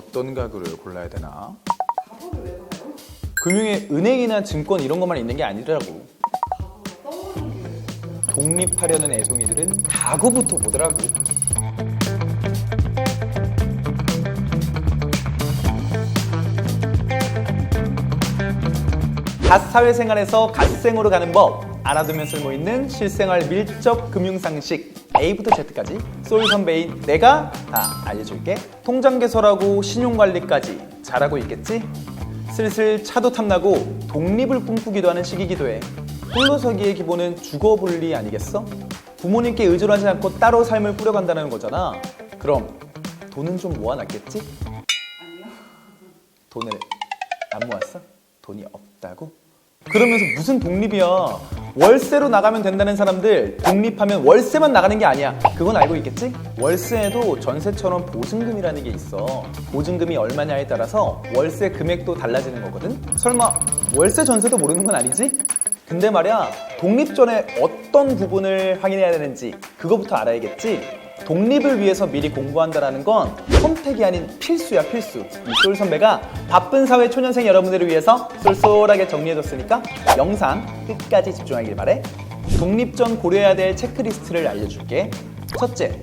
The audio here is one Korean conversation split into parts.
어떤 가구를 골라야 되나? 가구를 왜 봐요? 금융에 은행이나 증권 이런 것만 있는 게 아니더라고. 가구가 떠오르는 게 있어요. 독립하려는 애송이들은 가구부터 보더라고. 갓 사회생활에서 갓생으로 가는 법, 알아두면 쓸모있는 실생활 밀접 금융상식, A부터 Z까지 솔 선배인 내가 다 알려줄게. 통장 개설하고 신용관리까지 잘하고 있겠지? 슬슬 차도 탐나고 독립을 꿈꾸기도 하는 시기이기도 해. 홀로서기의 기본은 주거분리 아니겠어? 부모님께 의존하지 않고 따로 삶을 꾸려간다는 거잖아. 그럼 돈은 좀 모아놨겠지? 아니요. 돈을 안 모았어? 돈이 없다고? 그러면서 무슨 독립이야? 월세로 나가면 된다는 사람들, 독립하면 월세만 나가는 게 아니야. 그건 알고 있겠지? 월세에도 전세처럼 보증금이라는 게 있어. 보증금이 얼마냐에 따라서 월세 금액도 달라지는 거거든? 설마 월세 전세도 모르는 건 아니지? 근데 말이야, 독립 전에 어떤 부분을 확인해야 되는지 그거부터 알아야겠지? 독립을 위해서 미리 공부한다는 건 선택이 아닌 필수야, 필수. 이 솔 선배가 바쁜 사회 초년생 여러분들을 위해서 쏠쏠하게 정리해뒀으니까 영상 끝까지 집중하길 바래. 독립 전 고려해야 될 체크리스트를 알려줄게. 첫째,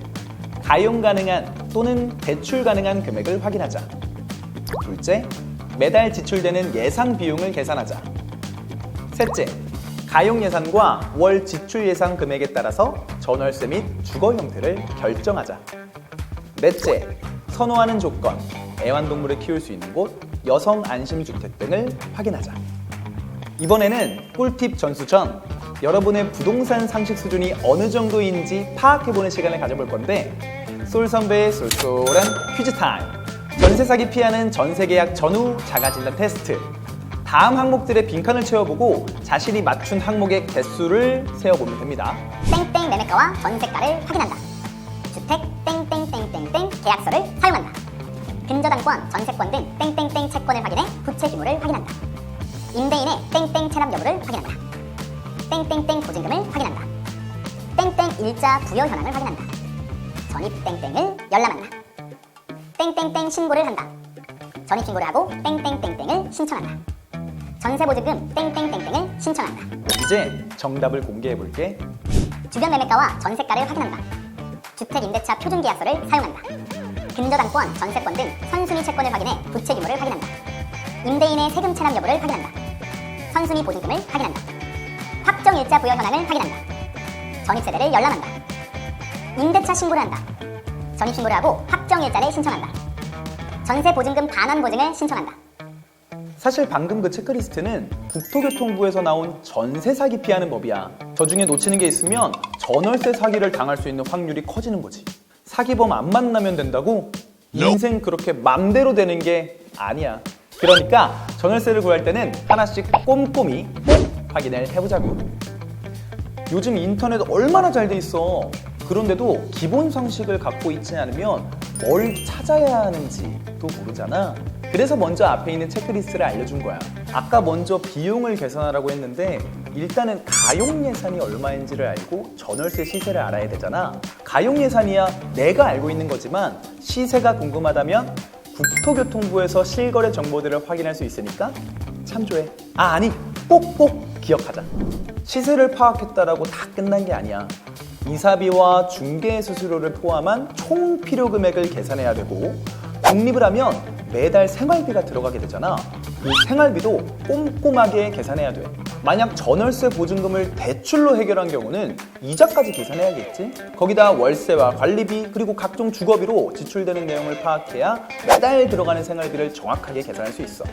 가용 가능한 또는 대출 가능한 금액을 확인하자. 둘째, 매달 지출되는 예상 비용을 계산하자. 셋째, 가용 예산과 월 지출 예상 금액에 따라서 전월세 및 주거 형태를 결정하자. 넷째, 선호하는 조건, 애완동물을 키울 수 있는 곳, 여성 안심주택 등을 확인하자. 이번에는 꿀팁 전수 전 여러분의 부동산 상식 수준이 어느 정도인지 파악해보는 시간을 가져볼 건데, 솔 선배의 쏠쏠한 퀴즈 타임. 전세 사기 피하는 전세 계약 전후 자가진단 테스트. 다음 항목들의 빈칸을 채워보고 자신이 맞춘 항목의 개수를 세어보면 됩니다. 땡땡 매매가와 전세가를 확인한다. 주택 땡땡땡땡땡 계약서를 사용한다. 근저당권, 전세권 등 땡땡땡 채권을 확인해 부채 규모를 확인한다. 임대인의 땡땡 체납 여부를 확인한다. 땡땡땡 보증금을 확인한다. 땡땡 일자 부여 현황을 확인한다. 전입 땡땡을 열람한다. 땡땡땡 신고를 한다. 전입 신고를 하고 땡땡땡땡을 신청한다. 전세보증금 땡땡땡땡을 신청한다. 이제 정답을 공개해볼게. 주변 매매가와 전세가를 확인한다. 주택 임대차 표준 계약서를 사용한다. 근저당권, 전세권 등 선순위 채권을 확인해 부채 규모를 확인한다. 임대인의 세금 체납 여부를 확인한다. 선순위 보증금을 확인한다. 확정 일자 부여 현황을 확인한다. 전입 세대를 열람한다. 임대차 신고를 한다. 전입 신고를 하고 확정 일자를 신청한다. 전세 보증금 반환 보증을 신청한다. 사실 방금 그 체크리스트는 국토교통부에서 나온 전세 사기 피하는 법이야. 저 중에 놓치는 게 있으면 전월세 사기를 당할 수 있는 확률이 커지는 거지. 사기범 안 만나면 된다고? 인생 그렇게 맘대로 되는 게 아니야. 그러니까 전월세를 구할 때는 하나씩 꼼꼼히 꼭 확인을 해보자고. 요즘 인터넷 얼마나 잘 돼 있어. 그런데도 기본 상식을 갖고 있지 않으면 뭘 찾아야 하는지도 모르잖아. 그래서 먼저 앞에 있는 체크리스트를 알려준 거야. 아까 먼저 비용을 계산하라고 했는데 일단은 가용 예산이 얼마인지를 알고 전월세 시세를 알아야 되잖아. 가용 예산이야 내가 알고 있는 거지만 시세가 궁금하다면 국토교통부에서 실거래 정보들을 확인할 수 있으니까 참조해. 아니 꼭꼭 기억하자. 시세를 파악했다라고 다 끝난 게 아니야. 이사비와 중개 수수료를 포함한 총 필요 금액을 계산해야 되고, 독립을 하면 매달 생활비가 들어가게 되잖아. 이 생활비도 꼼꼼하게 계산해야 돼. 만약 전월세 보증금을 대출로 해결한 경우는 이자까지 계산해야겠지? 거기다 월세와 관리비 그리고 각종 주거비로 지출되는 내용을 파악해야 매달 들어가는 생활비를 정확하게 계산할 수 있어.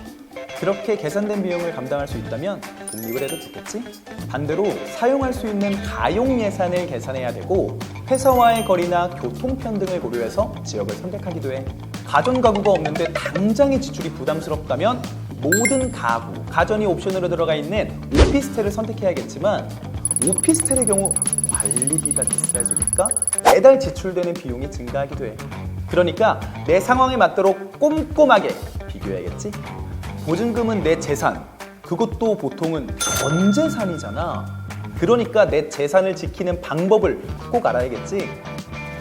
그렇게 계산된 비용을 감당할 수 있다면 독립을 해도 좋겠지? 반대로 사용할 수 있는 가용 예산을 계산해야 되고, 회사와의 거리나 교통편 등을 고려해서 지역을 선택하기도 해. 가전가구가 없는데 당장의 지출이 부담스럽다면 모든 가구, 가전이 옵션으로 들어가 있는 오피스텔을 선택해야겠지만, 오피스텔의 경우 관리비가 비싸지니까 매달 지출되는 비용이 증가하기도 해. 그러니까 내 상황에 맞도록 꼼꼼하게 비교해야겠지? 보증금은 내 재산, 그것도 보통은 전 재산이잖아. 그러니까 내 재산을 지키는 방법을 꼭 알아야겠지.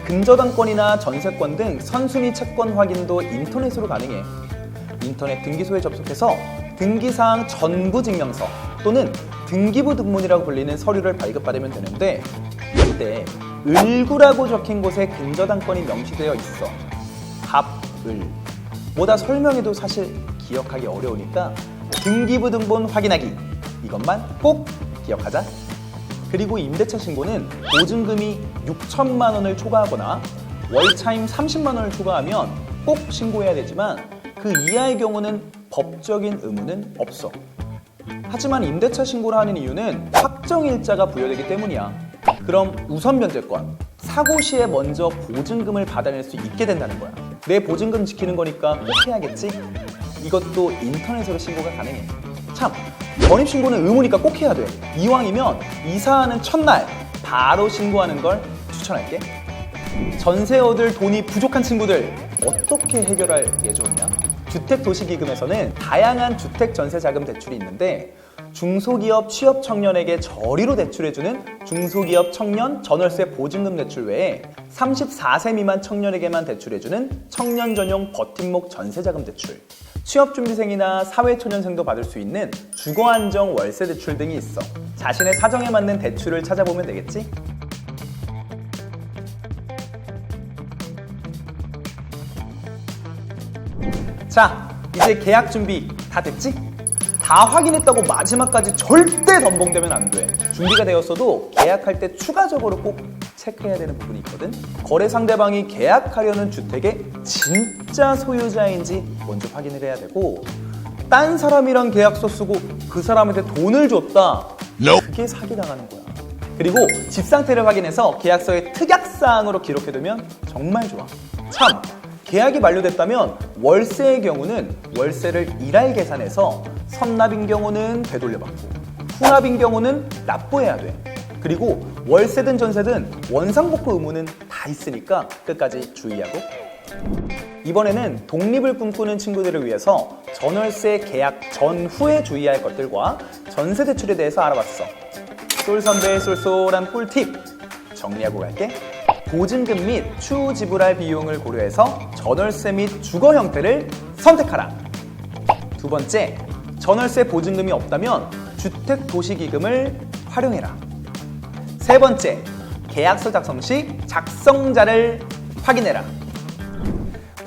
근저당권이나 전세권 등 선순위 채권 확인도 인터넷으로 가능해. 인터넷 등기소에 접속해서 등기사항 전부 증명서 또는 등기부 등본이라고 불리는 서류를 발급받으면 되는데, 이때 을구라고 적힌 곳에 근저당권이 명시되어 있어. 갑, 을. 뭐다 설명해도 사실 기억하기 어려우니까 등기부 등본 확인하기, 이것만 꼭 기억하자. 그리고 임대차 신고는 보증금이 6천만 원을 초과하거나 월차임 30만 원을 초과하면 꼭 신고해야 되지만 그 이하의 경우는 법적인 의무는 없어. 하지만 임대차 신고를 하는 이유는 확정일자가 부여되기 때문이야. 그럼 우선 변제권, 사고 시에 먼저 보증금을 받아낼 수 있게 된다는 거야. 내 보증금 지키는 거니까 꼭 해야겠지? 이것도 인터넷으로 신고가 가능해. 참, 전입신고는 의무니까 꼭 해야 돼. 이왕이면 이사하는 첫날 바로 신고하는 걸 추천할게. 전세 얻을 돈이 부족한 친구들, 어떻게 해결할 예정이냐? 주택도시기금에서는 다양한 주택전세자금 대출이 있는데, 중소기업 취업 청년에게 저리로 대출해주는 중소기업 청년 전월세 보증금 대출 외에 34세 미만 청년에게만 대출해주는 청년 전용 버팀목 전세자금 대출, 취업준비생이나 사회초년생도 받을 수 있는 주거안정 월세 대출 등이 있어. 자신의 사정에 맞는 대출을 찾아보면 되겠지? 자, 이제 계약 준비 다 됐지? 다 확인했다고 마지막까지 절대 덤벙대면 안 돼. 준비가 되었어도 계약할 때 추가적으로 꼭 체크해야 되는 부분이 있거든. 거래 상대방이 계약하려는 주택의 진짜 소유자인지 먼저 확인을 해야 되고, 딴 사람이랑 계약서 쓰고 그 사람한테 돈을 줬다, 그게 사기당하는 거야. 그리고 집 상태를 확인해서 계약서에 특약사항으로 기록해두면 정말 좋아. 참, 계약이 만료됐다면 월세의 경우는 월세를 일할 계산해서 선납인 경우는 되돌려받고 후납인 경우는 납부해야 돼. 그리고 월세든 전세든 원상복구 의무는 다 있으니까 끝까지 주의하고. 이번에는 독립을 꿈꾸는 친구들을 위해서 전월세 계약 전후에 주의할 것들과 전세 대출에 대해서 알아봤어. 쏠선배의 쏠쏠한 꿀팁 정리하고 갈게. 보증금 및 추후 지불할 비용을 고려해서 전월세 및 주거 형태를 선택하라. 두 번째, 전월세 보증금이 없다면 주택도시기금을 활용해라. 세 번째, 계약서 작성 시 작성자를 확인해라.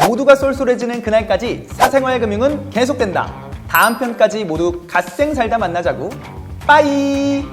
모두가 쏠쏠해지는 그날까지 사생활금융은 계속된다. 다음 편까지 모두 갓생 살다 만나자고. 빠이!